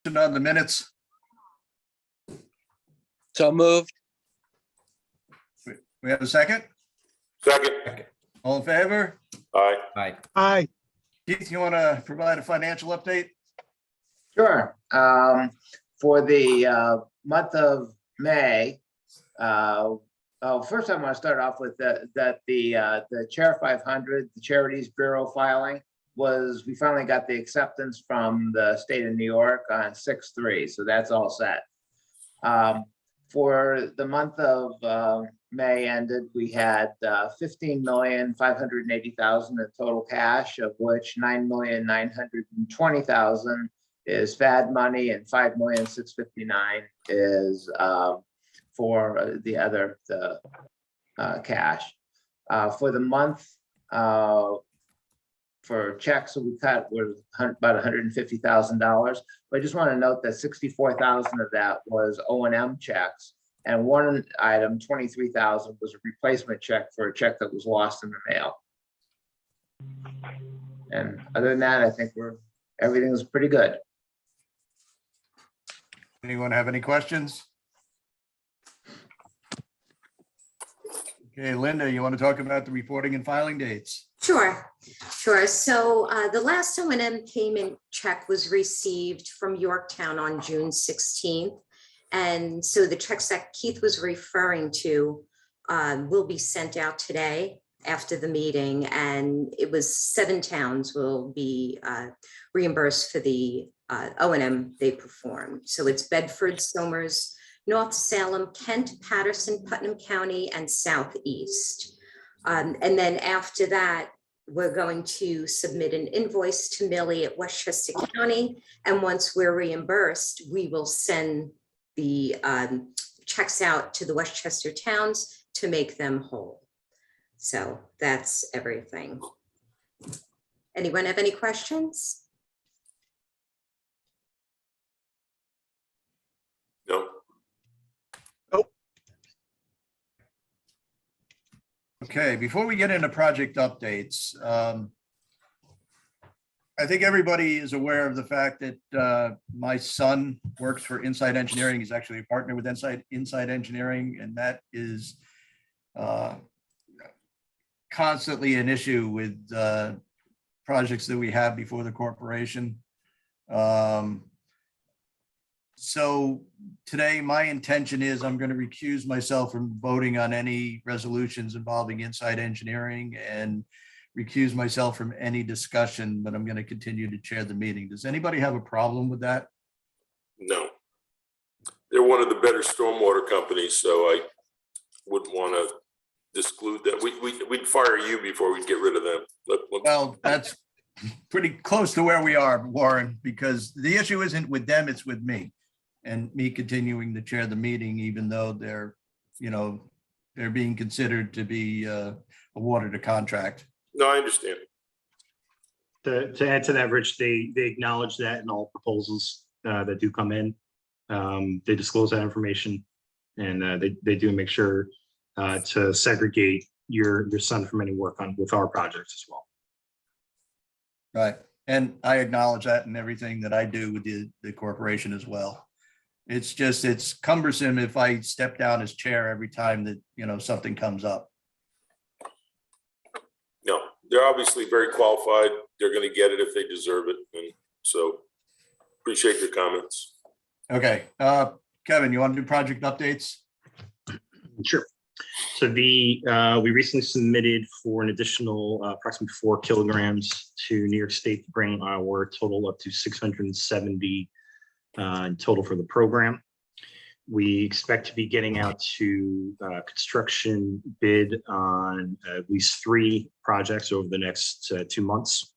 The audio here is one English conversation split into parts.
On the minutes. So moved. We have a second? Second. All in favor? Aye. Aye. Keith, you want to provide a financial update? Sure. For the month of May, first I want to start off with the Chair 500, the Charities Bureau filing we finally got the acceptance from the state of New York on 6/3, so that's all set. For the month of May ended, we had 15,580,000 in total cash, of which 9,920,000 is FAD money and 5,659,000 is for the cash. For the month, for checks that we cut was about $150,000. But I just want to note that 64,000 of that was O&M checks, and one item, 23,000, was a replacement check for a check that was lost in the mail. And other than that, I think everything's pretty good. Anyone have any questions? Okay, Linda, you want to talk about the reporting and filing dates? Sure. So the last O&M payment check was received from Yorktown on June 16th. And so the checks that Keith was referring to will be sent out today after the meeting. And it was 7 towns will be reimbursed for the O&M they performed. So it's Bedford, Somers, North Salem, Kent, Patterson, Putnam County, and Southeast. And then after that, we're going to submit an invoice to Millie at Westchester County. And once we're reimbursed, we will send the checks out to the Westchester towns to make them whole. So that's everything. Anyone have any questions? No. Okay, before we get into project updates, I think everybody is aware of the fact that my son works for Inside Engineering. He's actually a partner with Inside Engineering, and that is constantly an issue with projects that we have before the corporation. So today, my intention is I'm going to recuse myself from voting on any resolutions involving Inside Engineering and recuse myself from any discussion, but I'm going to continue to chair the meeting. Does anybody have a problem with that? No. They're one of the better stormwater companies, so I wouldn't want to disclude that. We'd fire you before we'd get rid of them. Well, that's pretty close to where we are, Warren, because the issue isn't with them, it's with me. And me continuing to chair the meeting, even though they're being considered to be awarded a contract. No, I understand. To add to that, Rich, they acknowledge that in all proposals that do come in. They disclose that information, and they do make sure to segregate your son from any work with our projects as well. Right. And I acknowledge that in everything that I do with the corporation as well. It's cumbersome if I step down as chair every time that, something comes up. No, they're obviously very qualified. They're going to get it if they deserve it. And so appreciate your comments. Okay. Kevin, you want to do project updates? Sure. So we recently submitted for an additional approximately 4 kilograms to New York State to bring our total up to 670 in total for the program. We expect to be getting out to construction bid on at least 3 projects over the next 2 months,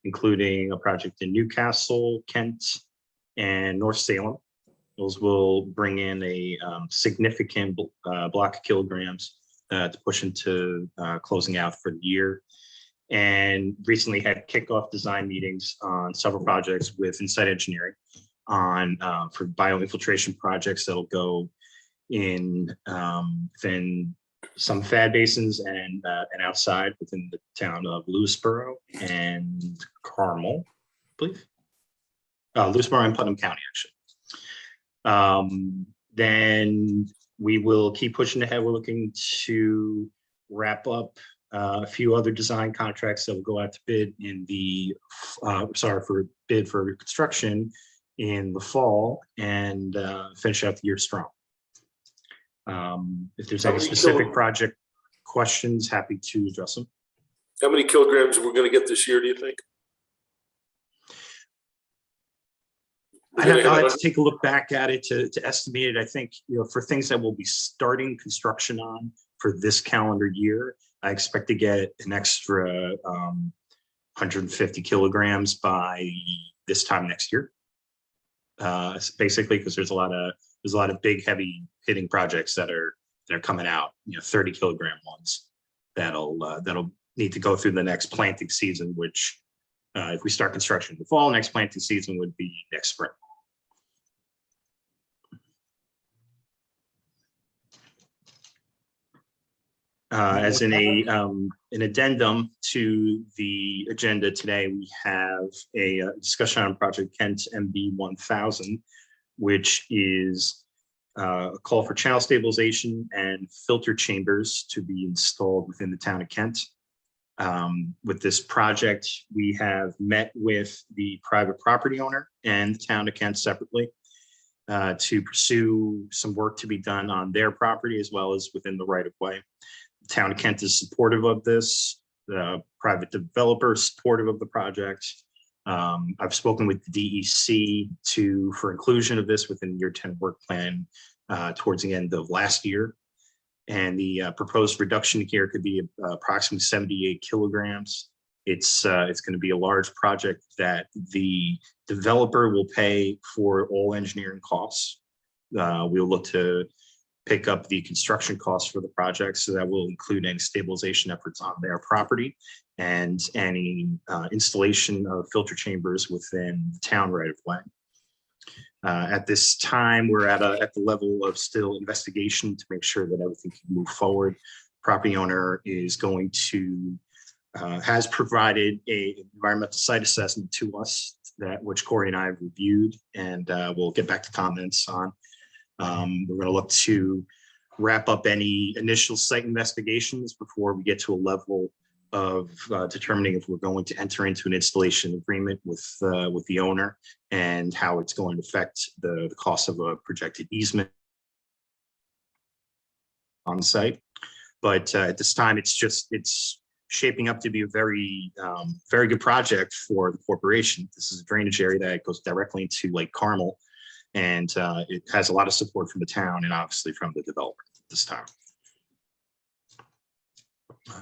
including a project in Newcastle, Kent, and North Salem. Those will bring in a significant block of kilograms to push into closing out for the year. And recently had kickoff design meetings on several projects with Inside Engineering on for bioinfiltration projects that'll go in within some FAD basins and outside within the town of Lewisboro and Carmel, I believe. Lewisboro and Putnam County, actually. Then we will keep pushing ahead. We're looking to wrap up a few other design contracts that will go out to bid in the, for bid for construction in the fall and finish out the year strong. If there's any specific project questions, happy to address them. How many kilograms we're going to get this year, do you think? I have to take a look back at it to estimate it. I think, for things that we'll be starting construction on for this calendar year, I expect to get an extra 150 kilograms by this time next year. Basically, because there's a lot of big, heavy hitting projects that are coming out. 30 kilogram ones that'll need to go through the next planting season. Which, if we start construction in the fall, next planting season would be next spring. As in an addendum to the agenda today, we have a discussion on Project Kent MB 1000, which is a call for channel stabilization and filter chambers to be installed within the town of Kent. With this project, we have met with the private property owner and the town of Kent separately to pursue some work to be done on their property as well as within the right of way. The town of Kent is supportive of this. The private developer is supportive of the project. I've spoken with the DEC for inclusion of this within the year 10 work plan towards the end of last year. And the proposed reduction here could be approximately 78 kilograms. It's going to be a large project that the developer will pay for all engineering costs. We'll look to pick up the construction costs for the project, so that will include any stabilization efforts on their property and any installation of filter chambers within the town right of way. At this time, we're at the level of still investigation to make sure that everything can move forward. Property owner is going to has provided a environmental site assessment to us which Corey and I have reviewed, and we'll get back to comments on. We're going to look to wrap up any initial site investigations before we get to a level of determining if we're going to enter into an installation agreement with the owner and how it's going to affect the cost of a projected easement on site. But at this time, it's shaping up to be a very good project for the corporation. This is a drainage area that goes directly into Lake Carmel. And it has a lot of support from the town and obviously from the developer at this time.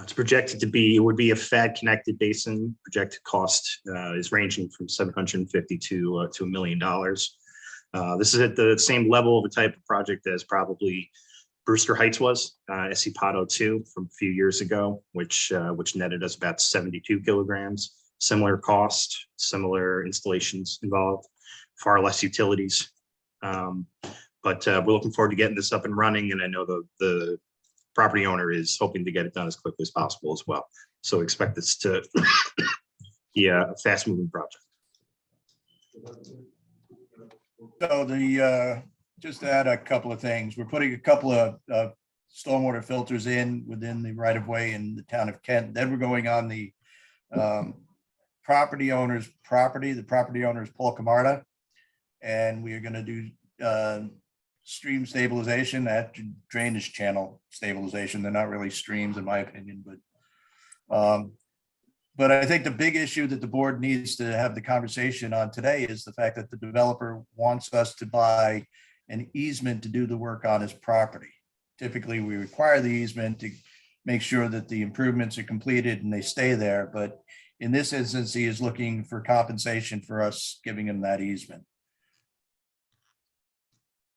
It's projected to be, it would be a FAD connected basin. Projected cost is ranging from $750 to $1 million. This is at the same level of a type of project as probably Brewster Heights was, Escipado 2 from a few years ago, which netted us about 72 kilograms. Similar cost, similar installations involved, far less utilities. But we're looking forward to getting this up and running, and I know the property owner is hoping to get it done as quickly as possible as well. So expect this to be a fast-moving project. So just to add a couple of things, we're putting a couple of stormwater filters in within the right-of-way in the town of Kent. Then we're going on the property owner's property. The property owner is Paul Camarda. And we are going to do stream stabilization, that drainage channel stabilization. They're not really streams in my opinion, but I think the big issue that the board needs to have the conversation on today is the fact that the developer wants us to buy an easement to do the work on his property. Typically, we require the easement to make sure that the improvements are completed and they stay there. But in this instance, he is looking for compensation for us giving him that easement.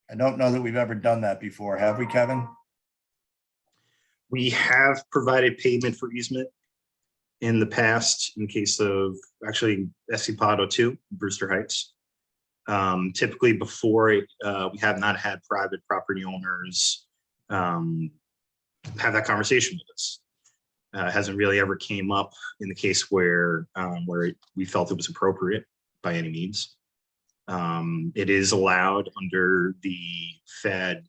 I don't know that we've ever done that before. Have we, Kevin? We have provided payment for easement in the past in case of actually Escipado 2, Brewster Heights. Typically before we have not had private property owners have that conversation with us. Hasn't really ever came up in the case where we felt it was appropriate by any means. It is allowed under the Fed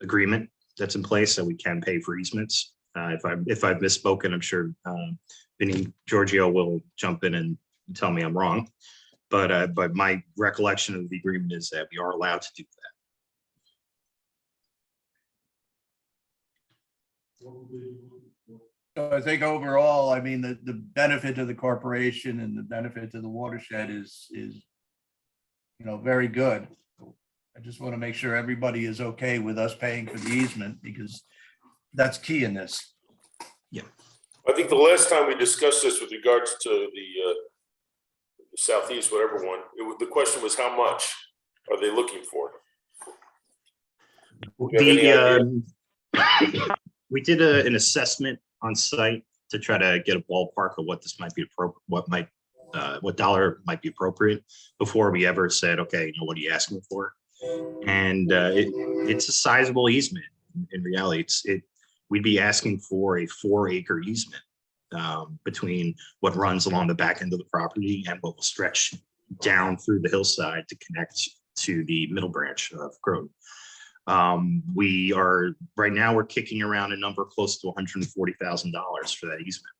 agreement that's in place, that we can pay for easements. If I've misspoken, I'm sure Vinnie Giorgio will jump in and tell me I'm wrong. But my recollection of the agreement is that we are allowed to do that. So I think overall, I mean, the benefit to the corporation and the benefit to the watershed is, very good. I just want to make sure everybody is okay with us paying for the easement, because that's key in this. I think the last time we discussed this with regards to the southeast, whatever one, the question was, how much are they looking for? We did an assessment on site to try to get a ballpark of what this might be appropriate, what dollar might be appropriate before we ever said, okay, what are you asking for? And it's a sizable easement. In reality, we'd be asking for a 4-acre easement between what runs along the back end of the property and what will stretch down through the hillside to connect to the middle branch of Groton. Right now we're kicking around a number close to $140,000 for that easement.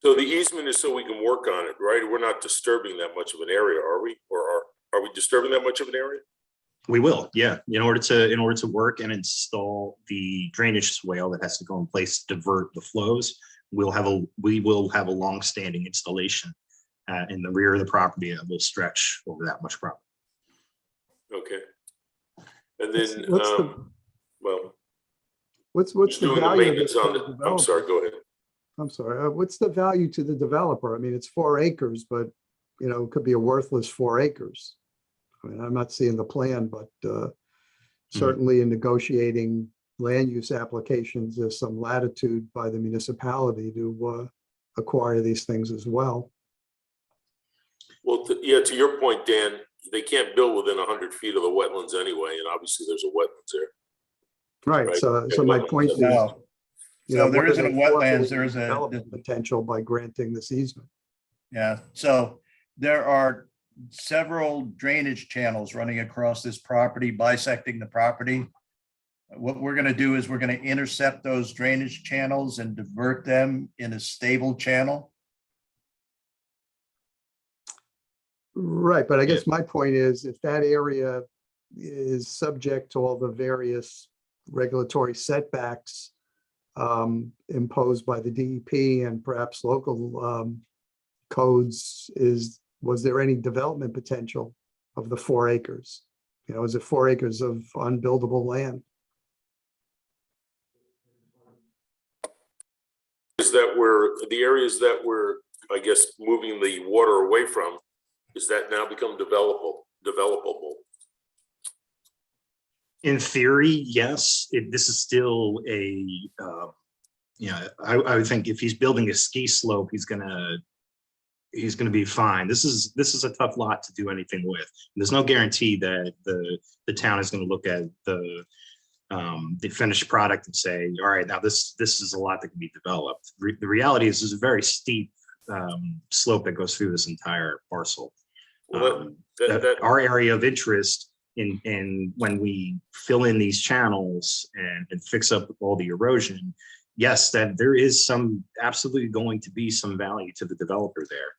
So the easement is so we can work on it, right? We're not disturbing that much of an area, are we? Or are we disturbing that much of an area? We will, yeah. In order to work and install the drainage swale that has to go in place to divert the flows, we will have a long-standing installation in the rear of the property that will stretch over that much property. Okay. And then, what's the doing the value of maintenance this to on the it. I'm developer? sorry, go ahead. I'm sorry. What's the value to the developer? I mean, it's 4 acres, but it could be a worthless 4 acres. I mean, I'm not seeing the plan, but certainly in negotiating land use applications, there's some latitude by the municipality to acquire these things as well. Well, to your point, Dan, they can't build within 100 feet of the wetlands anyway, and obviously there's a wetlands there. Right. Right. So my point is, No. So there what are isn't a they wetlands, forfeiting there is a, development potential by granting this easement. yeah, so there are several drainage channels running across this property, bisecting the property. What we're going to do is we're going to intercept those drainage channels and divert them in a stable channel. Right, but I guess my point is, if that area is subject to all the various regulatory setbacks imposed by the DEP and perhaps local codes, was there any development potential of the 4 acres? Is it 4 acres of unbuildable land? Is that where the areas that we're, I guess, moving the water away from, is that now become developable? In theory, yes. This is still a, I would think if he's building a ski slope, he's gonna be fine. This is a tough lot to do anything with. There's no guarantee that the town is going to look at the finished product and say, all right, now this is a lot that can be developed. The reality is there's a very steep slope that goes through this entire parcel. Our area of interest in when we fill in these channels and fix up all the erosion, yes, that there is absolutely going to be some value to the developer there.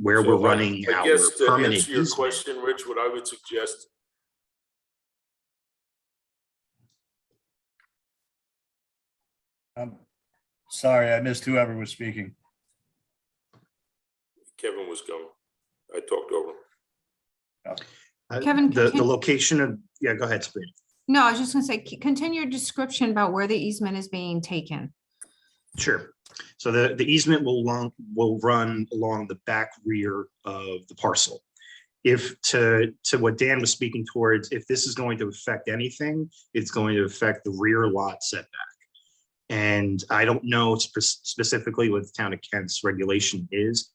Where we're running I our guess to permanent answer your easement. question, Rich, what I would suggest. I'm sorry, I missed whoever was speaking. Kevin was going. I talked over him. Kevin, the location of, yeah, go ahead, Sabrina. No, I was just gonna say, continue your description about where the easement is being taken. Sure. So the easement will run along the back rear of the parcel. If to what Dan was speaking towards, if this is going to affect anything, it's going to affect the rear lot setback. And I don't know specifically what the town of Kent's regulation is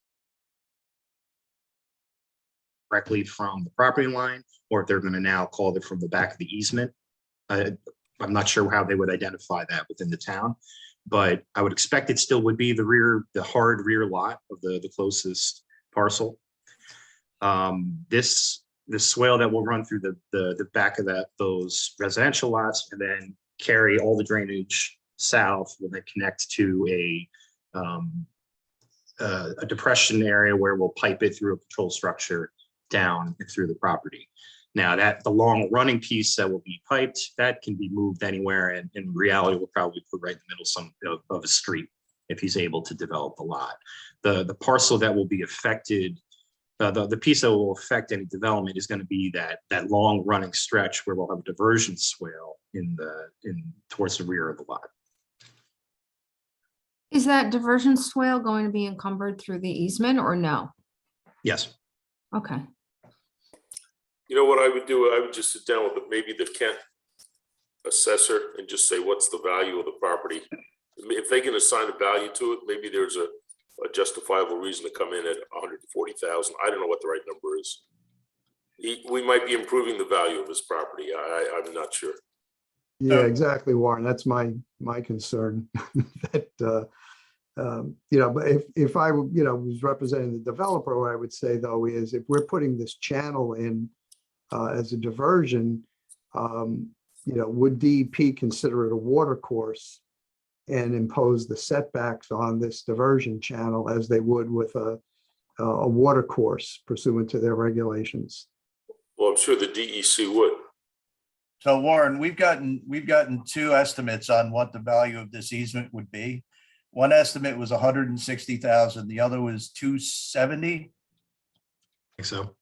directly from the property line, or if they're going to now call it from the back of the easement. I'm not sure how they would identify that within the town, but I would expect it still would be the hard rear lot of the closest parcel. The swale that will run through the back of those residential lots and then carry all the drainage south will then connect to a depression area where we'll pipe it through a control structure down and through the property. Now the long running piece that will be piped, that can be moved anywhere, and in reality, we'll probably put right in the middle of a street if he's able to develop the lot. The parcel that will be affected, the piece that will affect any development is going to be that long running stretch where we'll have a diversion swale towards the rear of the lot. Is that diversion swale going to be encumbered through the easement or no? Yes. Okay. You know what I would do? I would just sit down with maybe the Kent assessor and just say, what's the value of the property? If they can assign a value to it, maybe there's a justifiable reason to come in at 140,000. I don't know what the right number is. We might be improving the value of his property. I'm not sure. Yeah, exactly, Warren. That's my concern. That but if I was representing the developer, what I would say though is if we're putting this channel in as a diversion, would DEP consider it a water course and impose the setbacks on this diversion channel as they would with a water course pursuant to their regulations? Well, I'm sure the DEC would. So Warren, we've gotten two estimates on what the value of this easement would be. One estimate was 160,000. The other was 270. I think so.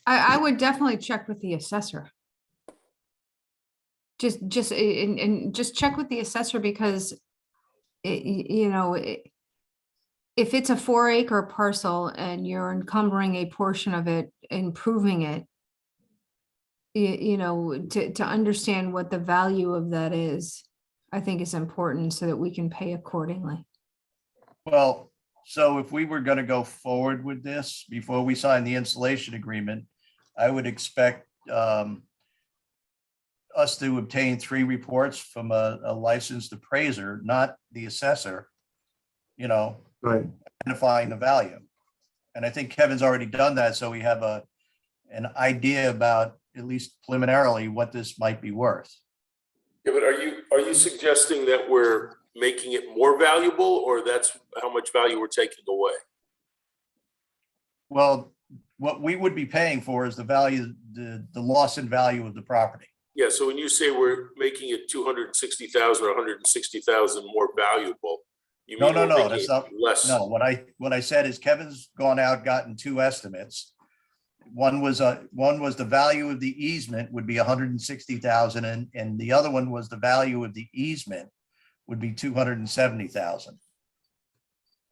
I would definitely check with the assessor. Just check with the assessor because if it's a 4-acre parcel and you're encumbering a portion of it, improving it, to understand what the value of that is, I think is important so that we can pay accordingly. Well, so if we were going to go forward with this before we sign the installation agreement, I would expect us to obtain 3 reports from a licensed appraiser, not the assessor, Right. identifying the value. And I think Kevin's already done that. So we have an idea about, at least preliminarily, what this might be worth. Yeah, but are you suggesting that we're making it more valuable, or that's how much value we're taking away? Well, what we would be paying for is the value, the loss in value of the property. Yeah, so when you say we're making it 260,000 or 160,000 more valuable, you mean No, we're making that's it not, less? no, what I said is Kevin's gone out, gotten 2 estimates. One was the value of the easement would be 160,000 and the other one was the value of the easement would be 270,000.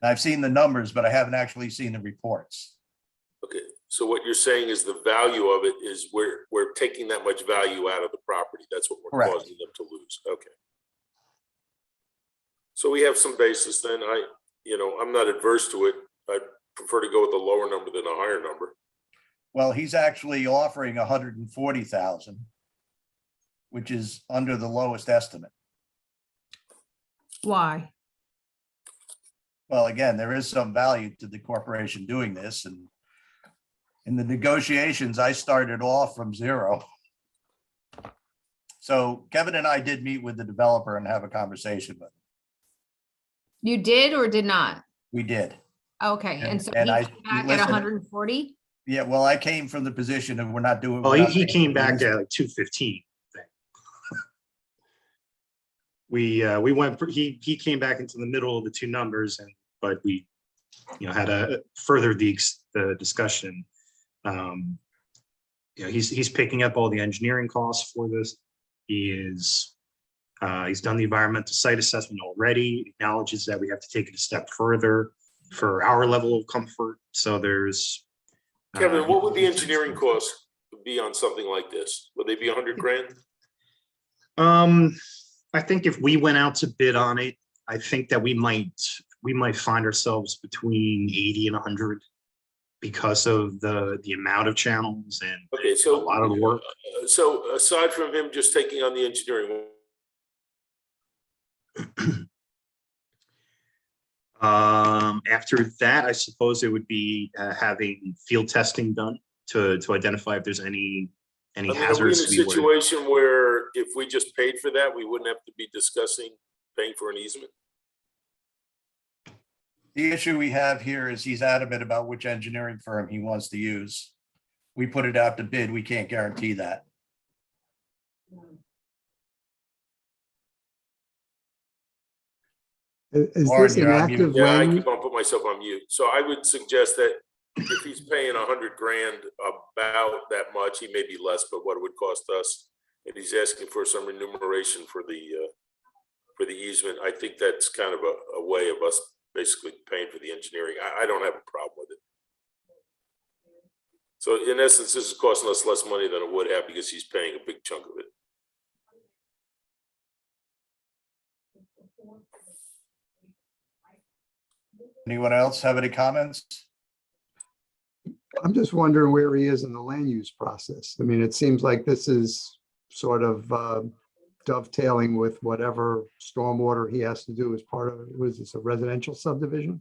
I've seen the numbers, but I haven't actually seen the reports. Okay, so what you're saying is the value of it is we're taking that much value out of the property. That's what we're Correct. causing them to lose. Okay. So we have some basis then. I'm not adverse to it. I'd prefer to go with a lower number than a higher number. Well, he's actually offering 140,000, which is under the lowest estimate. Why? Well, again, there is some value to the corporation doing this, and in the negotiations, I started off from 0. So Kevin and I did meet with the developer and have a conversation with him. You did or did not? We did. Okay, And- and so and he I- came back at listen- 140? Yeah, well, I came from the position of we're not doing. Well, we're not he paying came for back the at like 215. He came back into the middle of the 2 numbers, but we had a further the discussion. He's picking up all the engineering costs for this. He's done the environmental site assessment already, acknowledges that we have to take it a step further for our level of comfort. So there's Kevin, what would the engineering costs be on something like this? Would they be 100 grand? I think if we went out to bid on it, I think that we might find ourselves between 80 and 100 because of the amount of channels and Okay, a so lot of the work. So aside from him just taking on the engineering, After that, I suppose it would be having field testing done to identify if there's any I mean, are we in a hazards. we would- situation where if we just paid for that, we wouldn't have to be discussing paying for an easement? The issue we have here is he's adamant about which engineering firm he wants to use. We put it out to bid. We can't guarantee that. Is Warren, this an you're on mute. active Yeah, I land? keep on putting myself on mute. So I would suggest that if he's paying $100,000 about that much, he may be less, but what it would cost us, and he's asking for some remuneration for the easement, I think that's kind of a way of us basically paying for the engineering. I don't have a problem with it. So in essence, this is costing us less money than it would have because he's paying a big chunk of it. Anyone else have any comments? I'm just wondering where he is in the land use process. I mean, it seems like this is sort of dovetailing with whatever stormwater he has to do as part of, was this a residential subdivision?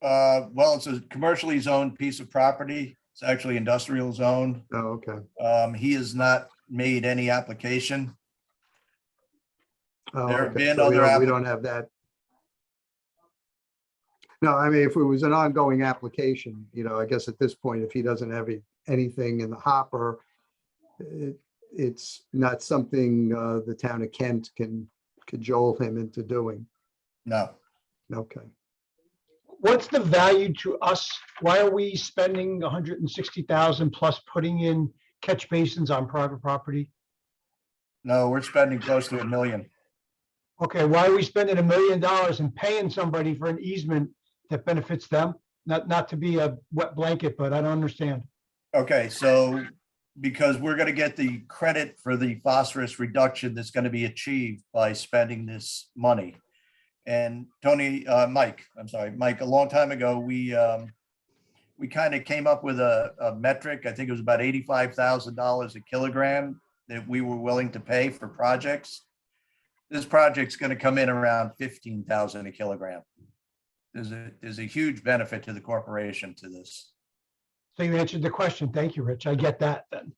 Well, it's a commercially zoned piece of property. It's actually industrial zone. Oh, okay. He has not made any application. Oh, There have okay. been So we other we don't have that. No, I mean, if it was an ongoing application, I guess at this point, if he doesn't have anything in the hopper, it's not something the town of Kent can cajole him into doing. No. Okay. What's the value to us? Why are we spending 160,000 plus putting in catch basins on private property? No, we're spending close to $1 million. Okay, why are we spending $1 million and paying somebody for an easement that benefits them? Not to be a wet blanket, but I don't understand. Okay, so because we're going to get the credit for the phosphorus reduction that's going to be achieved by spending this money. And Mike, a long time ago, we kind of came up with a metric. I think it was about $85,000 a kilogram that we were willing to pay for projects. This project's going to come in around 15,000 a kilogram. There's a huge benefit to the corporation to this. So you answered the question. Thank you, Rich. I get that then.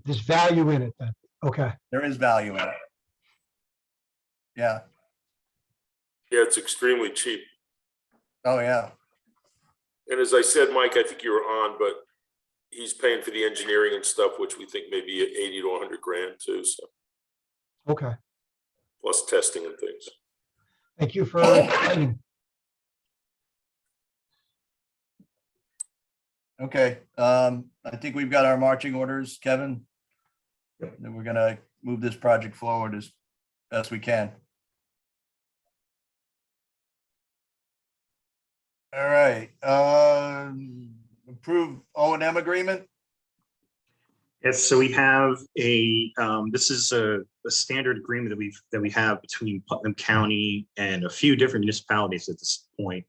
There's value in it then. Okay. There is value in it. Yeah. Yeah, it's extremely cheap. Oh, yeah. And as I said, Mike, I think you were on, but he's paying for the engineering and stuff, which we think maybe 80 to 100 grand too. So Okay. plus testing and things. Thank you for explaining. Okay. I think we've got our marching orders, Kevin. Then we're gonna move this project forward as best we can. All right. Approve O&M agreement. Yes, so we have this is a standard agreement that we have between Putnam County and a few different municipalities at this point.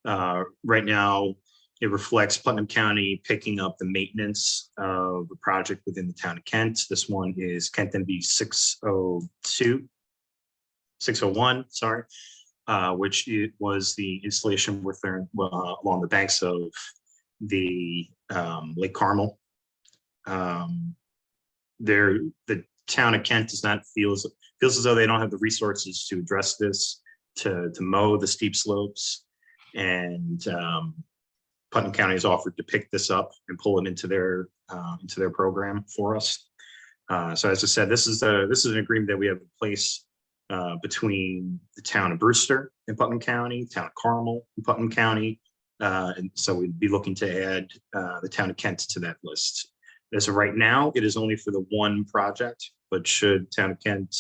Right now, it reflects Putnam County picking up the maintenance of the project within the town of Kent. This one is Kent MB 601, sorry, which it was the installation along the banks of the Lake Carmel. The town of Kent does not feels as though they don't have the resources to address this, to mow the steep slopes, and Putnam County has offered to pick this up and pull it into their program for us. So as I said, this is an agreement that we have in place between the town of Brewster in Putnam County, town of Carmel in Putnam County, and so we'd be looking to add the town of Kent to that list. As of right now, it is only for the one project, but should town of Kent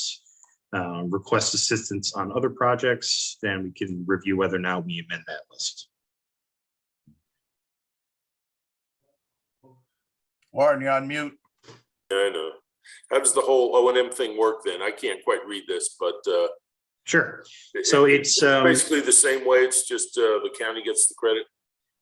request assistance on other projects, then we can review whether or not we amend that list. Warren, you're on mute. Yeah, I know. How does the whole O&M thing work then? I can't quite read this, but Sure. So it's basically the same way. It's just the county gets the credit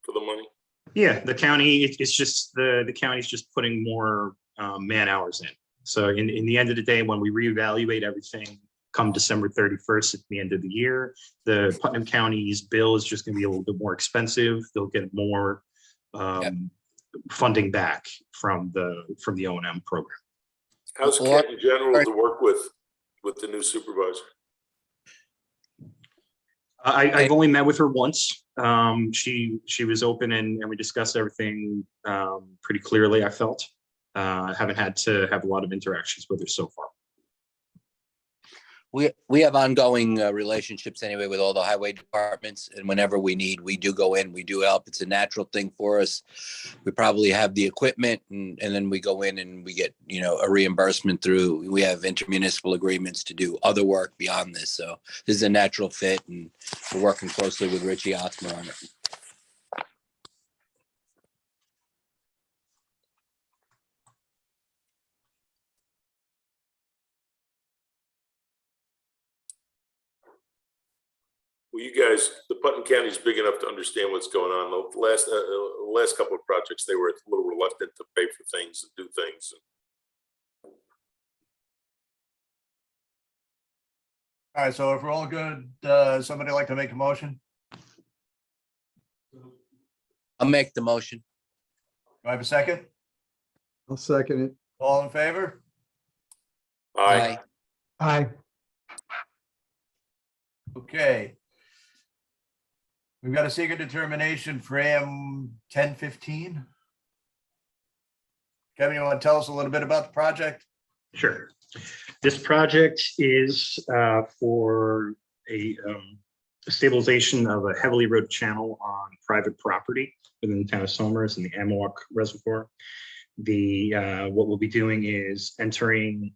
for the money. Yeah, the county, it's just the county's just putting more man hours in. So in the end of the day, when we reevaluate everything come December 31st at the end of the year. The Putnam County's bill is just going to be a little bit more expensive. They'll get more funding back from the O&M program. How's Ken in general to work with the new supervisor? I've only met with her once. She was open and we discussed everything pretty clearly, I felt. I haven't had to have a lot of interactions with her so far. We have ongoing relationships anyway with all the highway departments, and whenever we need, we do go in, we do help. It's a natural thing for us. We probably have the equipment and then we go in and we get, a reimbursement through, we have intermunicipal agreements to do other work beyond this. So this is a natural fit and we're working closely with Richie Otzmer on it. Well, you guys, the Putnam County is big enough to understand what's going on. The last couple of projects, they were a little reluctant to pay for things and do things. All right, so if we're all good, somebody like to make a motion? I'll make the motion. Do I have a second? I'll second it. All in favor? Aye. Aye. Okay. We've got a secret determination for AM 1015. Kevin, you want to tell us a little bit about the project? Sure. This project is for a stabilization of a heavily eroded channel on private property within the town of Somers in the Amawak Reservoir. What we'll be doing is entering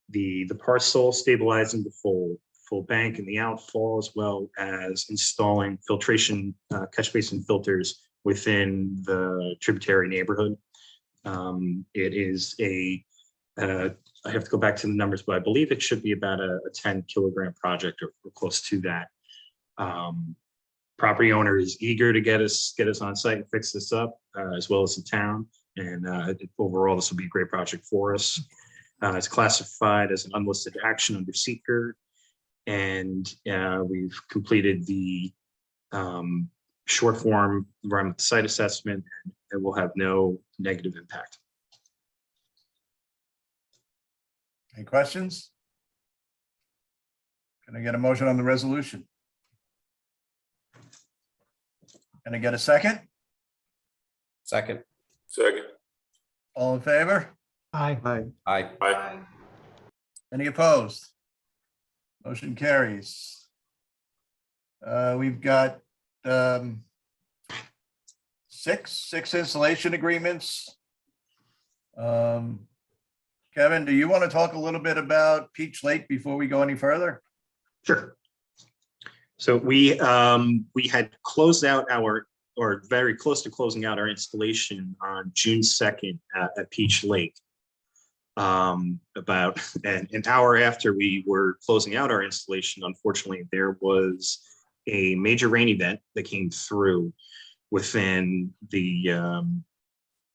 the parcel, stabilizing the full bank and the outfall, as well as installing filtration catch basin filters within the tributary neighborhood. It is I have to go back to the numbers, but I believe it should be about a 10 kilogram project or close to that. Property owner is eager to get us on site and fix this up, as well as the town. And overall, this will be a great project for us. It's classified as an unlisted action under seeker. And we've completed the short form environmental site assessment, and it will have no negative impact. Any questions? Can I get a motion on the resolution? Can I get a second? Second. All in favor? Aye. Aye. Aye. Aye. Any opposed? Motion carries. We've got six installation agreements. Kevin, do you want to talk a little bit about Peach Lake before we go any further? Sure. So we had closed out or very close to closing out our installation on June 2nd at Peach Lake. About an hour after we were closing out our installation, unfortunately, there was a major rain event that came through within the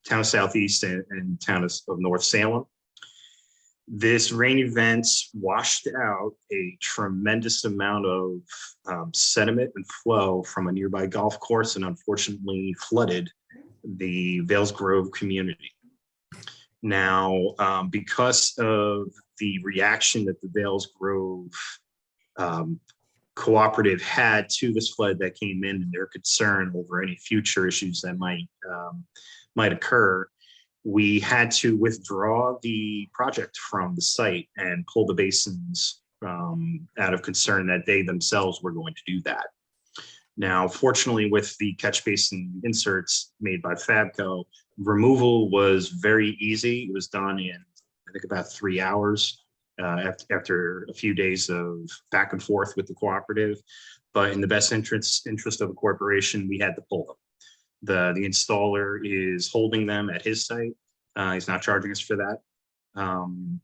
town of Southeast and town of North Salem. This rain event washed out a tremendous amount of sediment and flow from a nearby golf course and unfortunately flooded the Vales Grove community. Now, because of the reaction that the Vales Grove cooperative had to this flood that came in and their concern over any future issues that might occur, we had to withdraw the project from the site and pull the basins out of concern that they themselves were going to do that. Now, fortunately, with the catch basin inserts made by Fabco, removal was very easy. It was done in, I think, about 3 hours after a few days of back and forth with the cooperative. But in the best interest of the corporation, we had to pull them. The installer is holding them at his site. He's not charging us for that.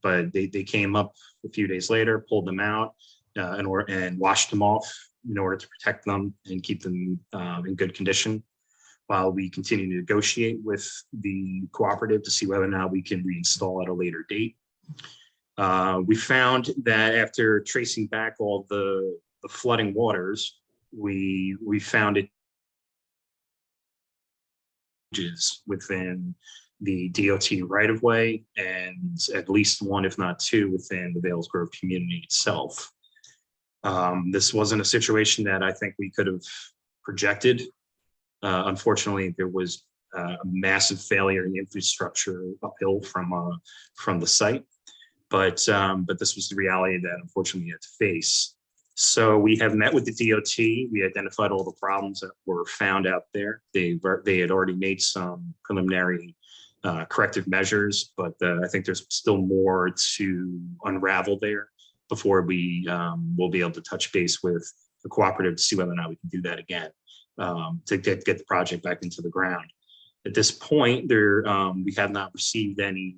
But they came up a few days later, pulled them out and washed them off in order to protect them and keep them in good condition, while we continue to negotiate with the cooperative to see whether or not we can reinstall at a later date. We found that after tracing back all the flooding waters, we found it within the DOT right of way, and at least one, if not two, within the Vales Grove community itself. This wasn't a situation that I think we could have projected. Unfortunately, there was a massive failure in the infrastructure uphill from the site, but this was the reality that unfortunately we had to face. So we have met with the DOT. We identified all the problems that were found out there. They had already made some preliminary corrective measures, but I think there's still more to unravel there before we will be able to touch base with the cooperative to see whether or not we can do that again, to get the project back into the ground. At this point, we have not received any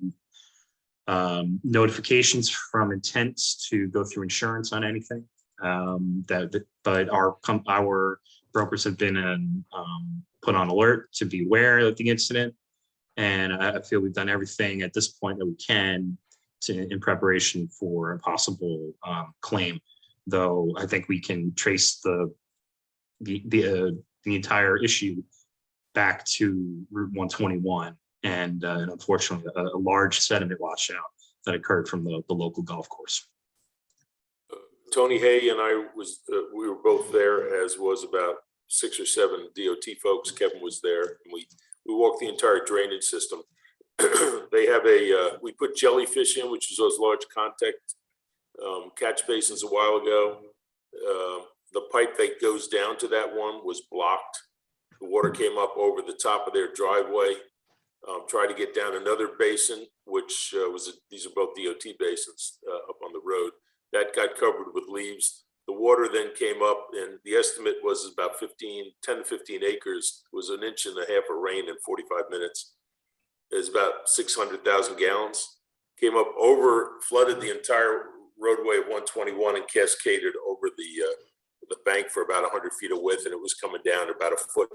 notifications from intents to go through insurance on anything. But our brokers have been put on alert to be aware of the incident, and I feel we've done everything at this point that we can in preparation for a possible claim. Though I think we can trace the entire issue back to Route 121, and unfortunately a large sediment washout that occurred from the local golf course. Tony Hay and I we were both there, as was about 6 or 7 DOT folks. Kevin was there, and we walked the entire drainage system. They have we put jellyfish in, which is those large contact catch basins a while ago. The pipe that goes down to that one was blocked. The water came up over the top of their driveway. Tried to get down another basin, which these are both DOT basins up on the road. That got covered with leaves. The water then came up, and the estimate was about 10 to 15 acres. It was 1.5 inches of rain in 45 minutes. It was about 600,000 gallons. Came up over, flooded the entire roadway of 121 and cascaded over the bank for about 100 feet of width, and it was coming down about a foot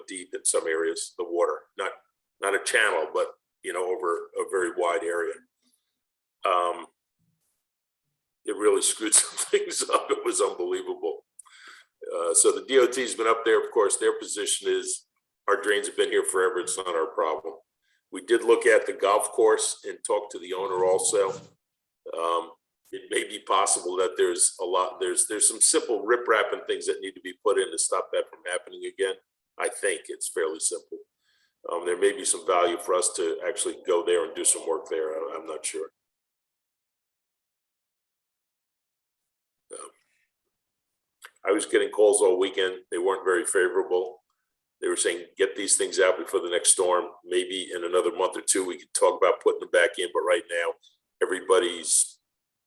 deep in some areas, the water. Not a channel, but over a very wide area. It really screwed some things up. It was unbelievable. So the DOT's been up there. Of course, their position is our drains have been here forever. It's not our problem. We did look at the golf course and talk to the owner also. It may be possible that there's some simple riprap and things that need to be put in to stop that from happening again. I think it's fairly simple. There may be some value for us to actually go there and do some work there. I'm not sure. I was getting calls all weekend. They weren't very favorable. They were saying, get these things out before the next storm. Maybe in another month or two, we could talk about putting them back in. But right now, everybody's,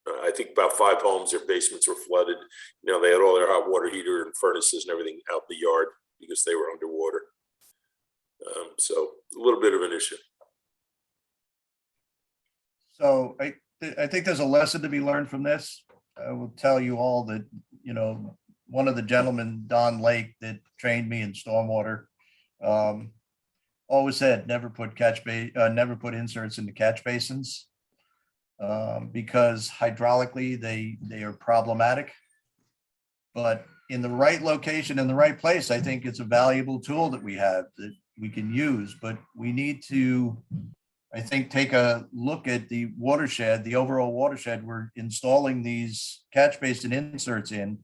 I think about 5 homes, their basements were flooded. They had all their hot water heater and furnaces and everything out in the yard because they were underwater. So a little bit of an issue. So I think there's a lesson to be learned from this. I will tell you all that, one of the gentlemen, Don Lake, that trained me in stormwater, always said never put inserts into catch basins because hydraulically they are problematic. But in the right location, in the right place, I think it's a valuable tool that we have that we can use. But we need to, I think, take a look at the watershed, the overall watershed we're installing these catch basin inserts in,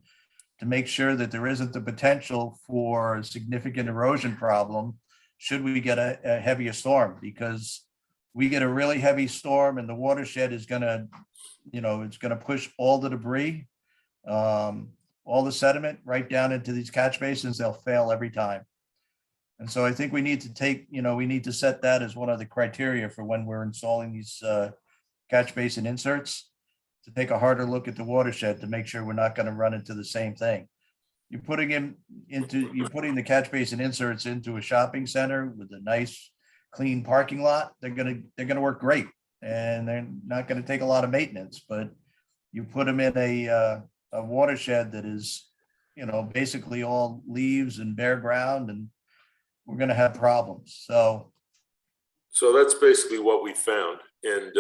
to make sure that there isn't the potential for a significant erosion problem should we get a heavier storm. Because we get a really heavy storm and the watershed is gonna, it's gonna push all the debris, all the sediment right down into these catch basins. They'll fail every time. And so I think we need to we need to set that as one of the criteria for when we're installing these catch basin inserts, to take a harder look at the watershed to make sure we're not going to run into the same thing. You're putting the catch basin inserts into a shopping center with a nice clean parking lot. They're going to work great, and they're not going to take a lot of maintenance. But you put them in a watershed that is, basically all leaves and bare ground, and we're going to have problems. So So that's basically what we found. And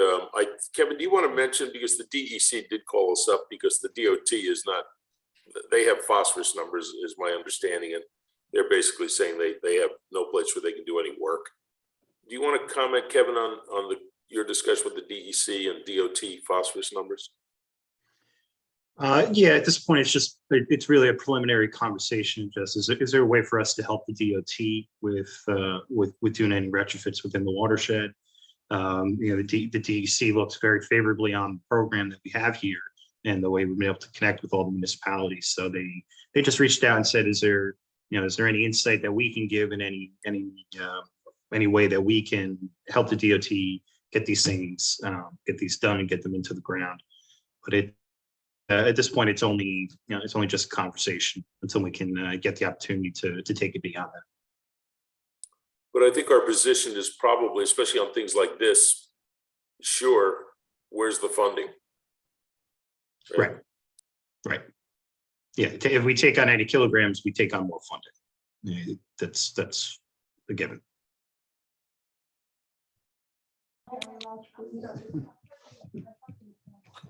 Kevin, do you want to mention, because the DEC did call us up because the DOT is not, they have phosphorus numbers is my understanding. And they're basically saying they have no place where they can do any work. Do you want to comment, Kevin, on your discussion with the DEC and DOT phosphorus numbers? Yeah, at this point, it's really a preliminary conversation. Just is there a way for us to help the DOT with doing any retrofits within the watershed? The DEC looks very favorably on the program that we have here and the way we've been able to connect with all the municipalities. So they just reached out and said, is there any insight that we can give in any way that we can help the DOT get these things, get these done and get them into the ground? But at this point, it's only just a conversation until we can get the opportunity to take it beyond that. But I think our position is probably, especially on things like this, sure, where's the funding? Right. Yeah, if we take on 80 kilograms, we take on more funding. Yeah, that's a given.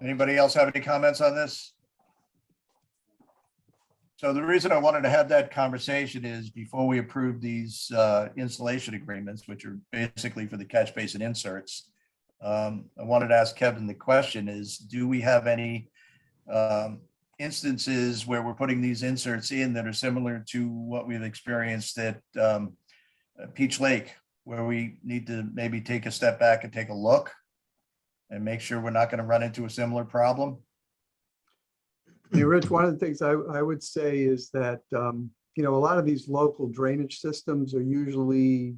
Anybody else have any comments on this? So the reason I wanted to have that conversation is before we approve these installation agreements, which are basically for the catch basin inserts, I wanted to ask Kevin the question is, do we have any instances where we're putting these inserts in that are similar to what we've experienced at Peach Lake, where we need to maybe take a step back and take a look and make sure we're not going to run into a similar problem? Hey, Rich, one of the things I would say is that, a lot of these local drainage systems are usually,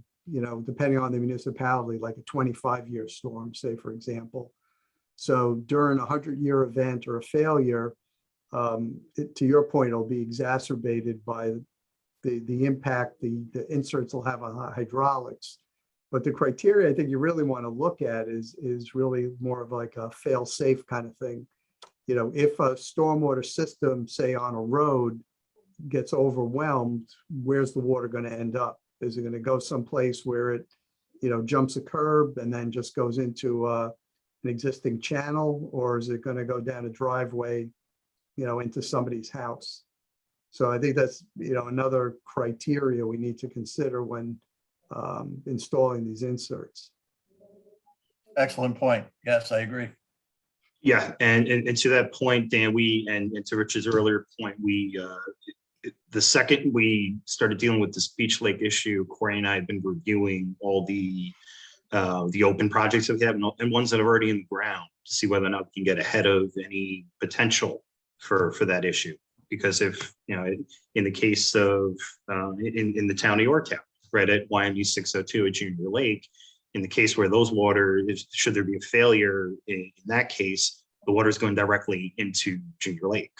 depending on the municipality, like a 25-year storm, say, for example. So during a 100-year event or a failure, to your point, it'll be exacerbated by the impact the inserts will have on hydraulics. But the criteria I think you really want to look at is really more of like a fail-safe kind of thing. If a stormwater system, say on a road, gets overwhelmed, where's the water going to end up? Is it going to go someplace where it, jumps a curb and then just goes into an existing channel, or is it going to go down a driveway, into somebody's house? So I think that's, another criteria we need to consider when installing these inserts. Excellent point. Yes, I agree. Yeah, and to that point, Dan, and to Rich's earlier point, the second we started dealing with this Beach Lake issue, Corey and I have been reviewing all the open projects that we have and ones that are already in the ground to see whether or not we can get ahead of any potential for that issue. Because if, in the case of, in the town of Yorktown, right at YMU 602 at Junior Lake, in the case where those water, should there be a failure in that case, the water is going directly into Junior Lake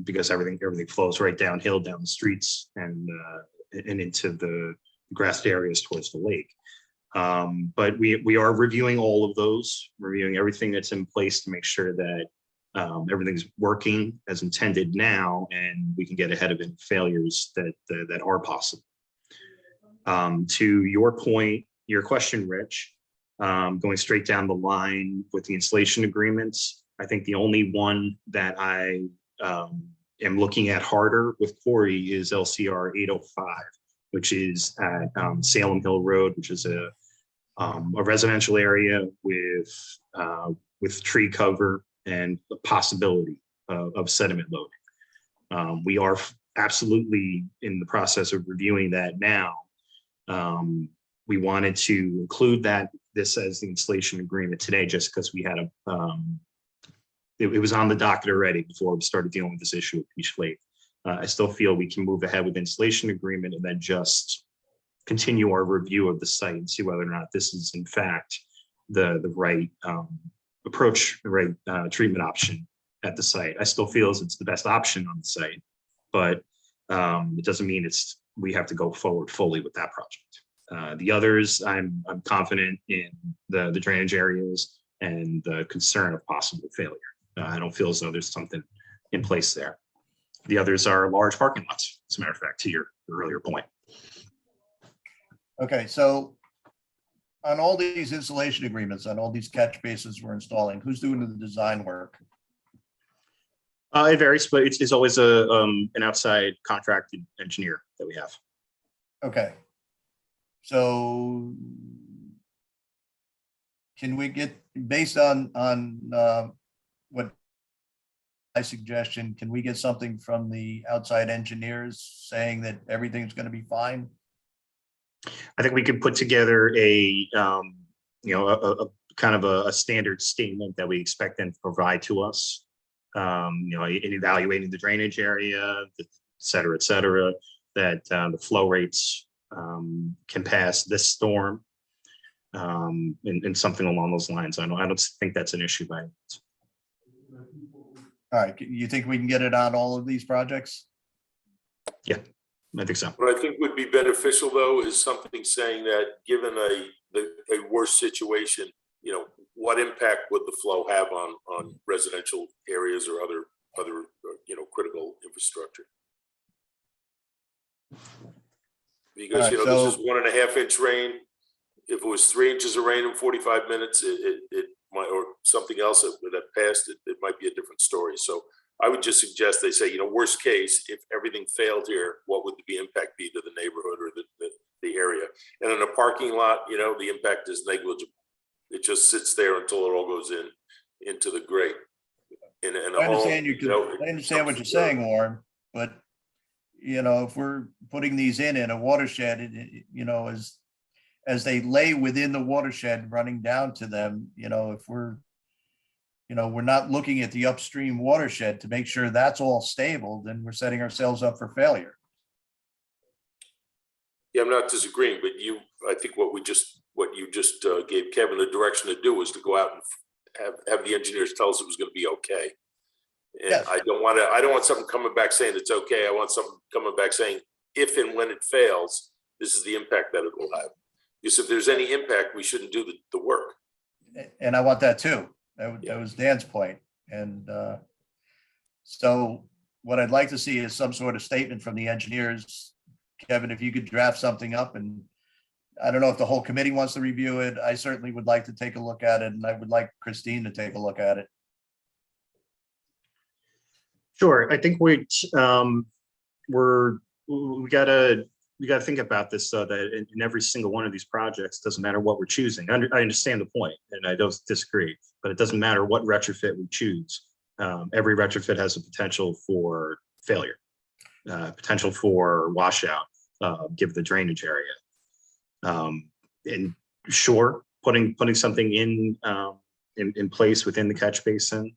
because everything flows right downhill down the streets and into the grassed areas towards the lake. But we are reviewing all of those, reviewing everything that's in place to make sure that everything's working as intended now, and we can get ahead of any failures that are possible. To your point, your question, Rich, going straight down the line with the installation agreements, I think the only one that I am looking at harder with Corey is LCR 805, which is at Salem Hill Road, which is a residential area with tree cover and the possibility of sediment loading. We are absolutely in the process of reviewing that now. We wanted to include this as the installation agreement today, just because we had it was on the docket already before we started dealing with this issue at Peach Lake. I still feel we can move ahead with the installation agreement and then just continue our review of the site and see whether or not this is in fact the right approach, the right treatment option at the site. I still feel it's the best option on the site, but it doesn't mean we have to go forward fully with that project. The others, I'm confident in the drainage areas and the concern of possible failure. I don't feel as though there's something in place there. The others are large parking lots, as a matter of fact, to your earlier point. Okay, so on all these installation agreements, on all these catch bases we're installing, who's doing the design work? It varies, but it's always an outside contracted engineer that we have. Okay. So can we get, based on what my suggestion, can we get something from the outside engineers saying that everything's going to be fine? I think we could put together a kind of a standard statement that we expect them to provide to us. In evaluating the drainage area, et cetera, that the flow rates can pass this storm, and something along those lines. I don't think that's an issue by. All right, you think we can get it on all of these projects? Yeah, I think so. What I think would be beneficial though is something saying that given a worse situation, what impact would the flow have on residential areas or other critical infrastructure? Because All right, this is 1.5 inch rain. If it was 3 inches of rain in 45 minutes, it might, or something else that passed, it might be a different story. So I would just suggest they say, worst case, if everything failed here, what would the impact be to the neighborhood or the area? And in a parking lot, the impact is negligible. It just sits there until it all goes into the grate. I understand what you're saying, Warren, but if we're putting these in a watershed, as they lay within the watershed running down to them, if we're not looking at the upstream watershed to make sure that's all stable, then we're setting ourselves up for failure. Yeah, I'm not disagreeing, but I think what you just gave Kevin the direction to do was to go out and have the engineers tell us it was going to be okay. And yes. I don't want something coming back saying it's okay. I want something coming back saying if and when it fails, this is the impact that it will have. Because if there's any impact, we shouldn't do the work. And I want that too. That was Dan's point. And so what I'd like to see is some sort of statement from the engineers. Kevin, if you could draft something up, and I don't know if the whole committee wants to review it. I certainly would like to take a look at it, and I would like Christine to take a look at it. Sure. I think we gotta think about this, so that in every single one of these projects, doesn't matter what we're choosing. I understand the point, and I don't disagree, but it doesn't matter what retrofit we choose. Every retrofit has a potential for failure, potential for washout, given the drainage area. And sure, putting something in place within the catch basin,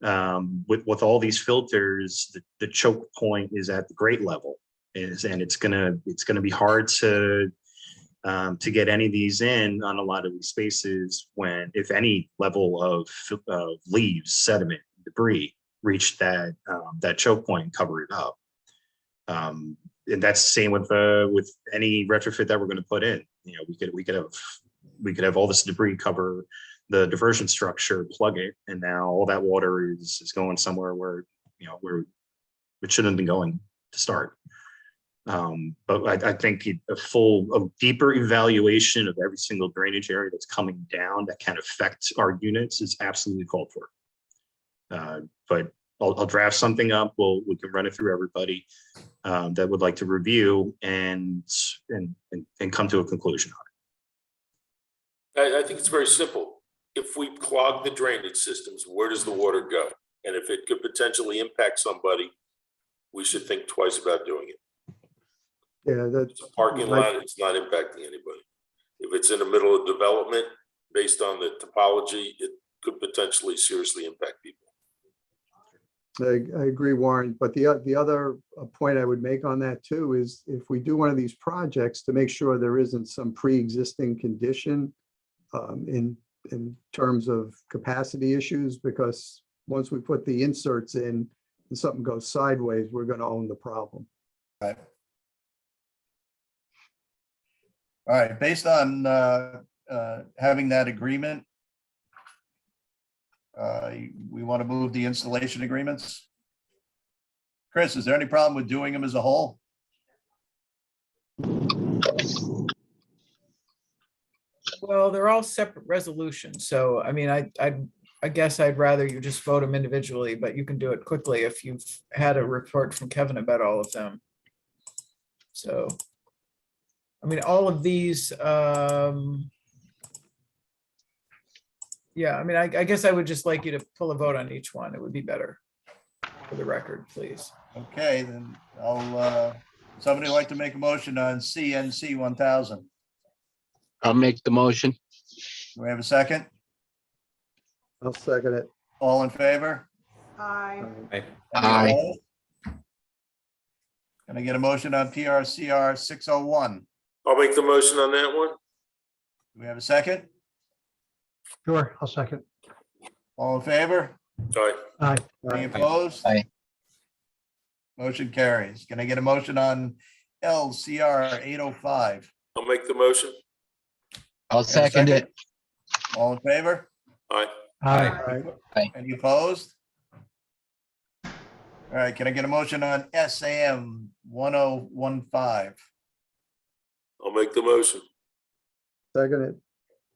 with all these filters, the choke point is at the grade level, and it's gonna be hard to get any of these in on a lot of these spaces when, if any level of leaves, sediment, debris reach that choke point and cover it up. And that's the same with any retrofit that we're going to put in. We could have all this debris cover the diversion structure, plug it, and now all that water is going somewhere where it shouldn't have been going to start. But I think a deeper evaluation of every single drainage area that's coming down that can affect our units is absolutely called for. But I'll draft something up. We can run it through everybody that would like to review and come to a conclusion on it. I think it's very simple. If we clog the drainage systems, where does the water go? And if it could potentially impact somebody, we should think twice about doing it. Yeah, it's a parking lot. It's not impacting anybody. If it's in the middle of development, based on the topology, it could potentially seriously impact people. I agree, Warren. But the other point I would make on that too is, if we do one of these projects, to make sure there isn't some pre-existing condition in terms of capacity issues, because once we put the inserts in and something goes sideways, we're going to own the problem. Right. All right. Based on having that agreement, we want to move the installation agreements. Chris, is there any problem with doing them as a whole? Well, they're all separate resolutions, so I mean, I guess I'd rather you just vote them individually, but you can do it quickly if you've had a report from Kevin about all of them. So, I mean, all of these, yeah, I mean, I guess I would just like you to pull a vote on each one. It would be better for the record, please. Okay, then somebody like to make a motion on CNC 1000. I'll make the motion. Do we have a second? I'll second it. All in favor? Aye. Any Aye. opposed? Can I get a motion on PRCR 601? I'll make the motion on that one. Do we have a second? Sure, I'll second. All in favor? Aye. Aye. Any opposed? Aye. Motion carries. Can I get a motion on LCR 805? I'll make the motion. I'll second it. All in favor? Aye. Aye. Any opposed? All right, can I get a motion on SAM 1015? I'll make the motion. Second it.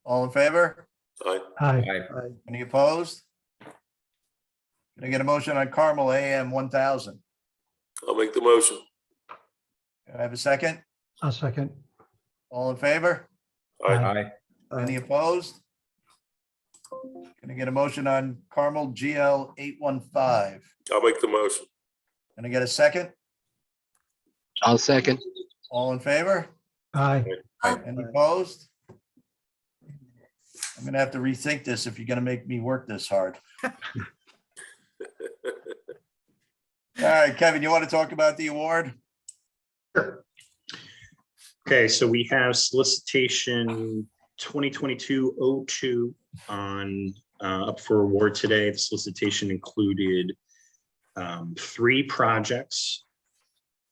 All in favor? Aye. Aye. Aye. Any opposed? Can I get a motion on Carmel AM 1000? I'll make the motion. Can I have a second? I'll second. All in favor? Aye. Any opposed? Can I get a motion on Carmel GL 815? I'll make the motion. Can I get a second? I'll second. All in favor? Aye. Any opposed? I'm gonna have to rethink this if you're gonna make me work this hard. All right, Kevin, you want to talk about the award? Okay, so we have solicitation 2022-02 on up for award today. The solicitation included 3 projects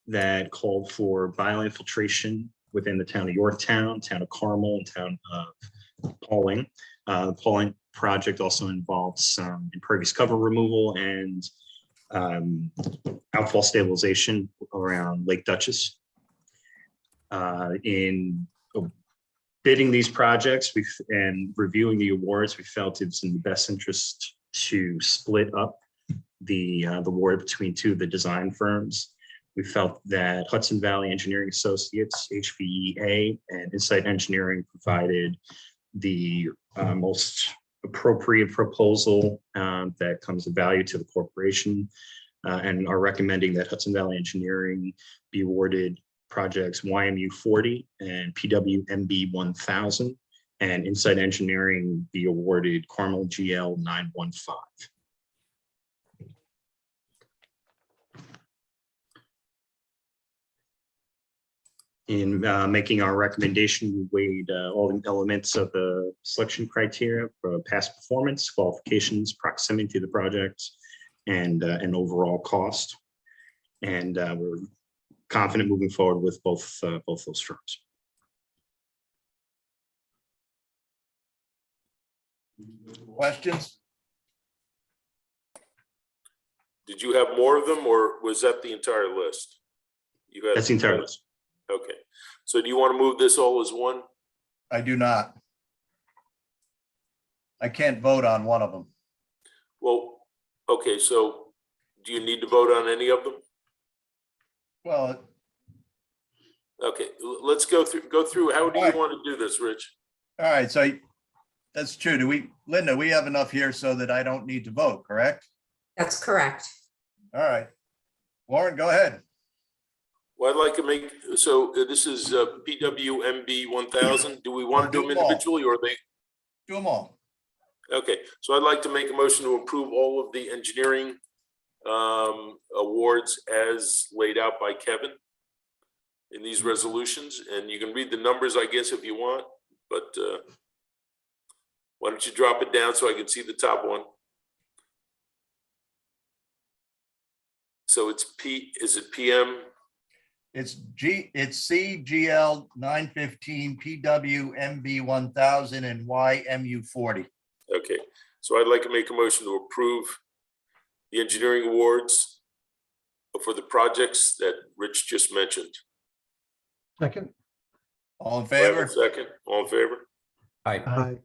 that called for bioinfiltration within the town of Yorktown, town of Carmel, and town of Pauling. The Pauling project also involved some impervious cover removal and outfall stabilization around Lake Dutchess. In bidding these projects and reviewing the awards, we felt it's in the best interest to split up the award between 2 of the design firms. We felt that Hudson Valley Engineering Associates, HVEA, and Insight Engineering provided the most appropriate proposal that comes of value to the corporation, and are recommending that Hudson Valley Engineering be awarded projects YMU 40 and PWMB 1000, and Insight Engineering be awarded Carmel GL 915. In making our recommendation, we weighed all the elements of the selection criteria for past performance, qualifications, proximity to the project, and overall cost. And we're confident moving forward with both those firms. Questions? Did you have more of them, or was that the entire list? You had. That's the entire list. Okay, so do you want to move this all as one? I do not. I can't vote on one of them. Well, okay, so do you need to vote on any of them? Well, Okay, let's go through. How do you want to do this, Rich? all right, so that's true. Linda, we have enough here so that I don't need to vote, correct? That's correct. All right. Warren, go ahead. Well, I'd like to make, so this is PWMB 1000. Do we want to do them individually, or are they? Do them all. Okay, so I'd like to make a motion to approve all of the engineering awards as laid out by Kevin in these resolutions, and you can read the numbers, I guess, if you want, but why don't you drop it down so I can see the top one? So it's is it PM? It's CGL 915, PWMB 1000, and YMU 40. Okay, so I'd like to make a motion to approve the engineering awards for the projects that Rich just mentioned. Second. All in Do I have a favor? second, all in favor? Aye. Aye.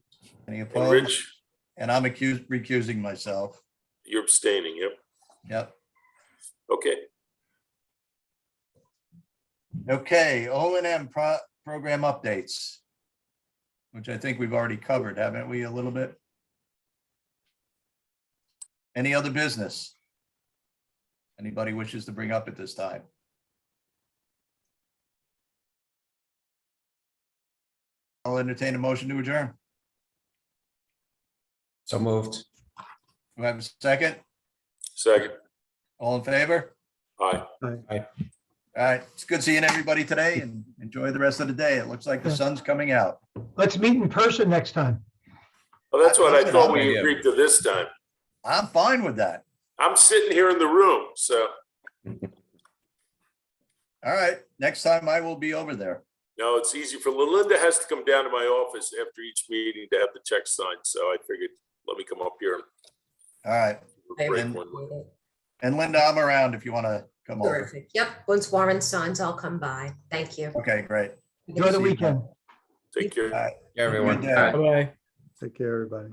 Any And opposed? Rich, And I'm recusing myself. you're abstaining, yep, Yep. okay. Okay, O&M program updates. Which I think we've already covered, haven't we, a little bit? Any other business? Anybody wishes to bring up at this time? I'll entertain a motion to adjourn. So moved. Do I have a second? Second, All in favor? aye. All right, it's good seeing everybody today and enjoy the rest of the day. It looks like the sun's coming out. Let's meet in person next time. Well, that's what I thought we idea. agreed to this time. I'm fine with that. I'm sitting here in the room, so, All right, next time I will be over there. no, it's easy for Linda has to come down to my office after each meeting to have the check signed, so I figured, let me come up here. All right, I Break And- one. and Linda, I'm around if you want to come over. Terrific. Yep, once Warren signs, I'll come by. Thank you. Okay, great. Enjoy the weekend. Take care. All right. Yeah, everyone. Good day. Bye-bye. Take care, everybody.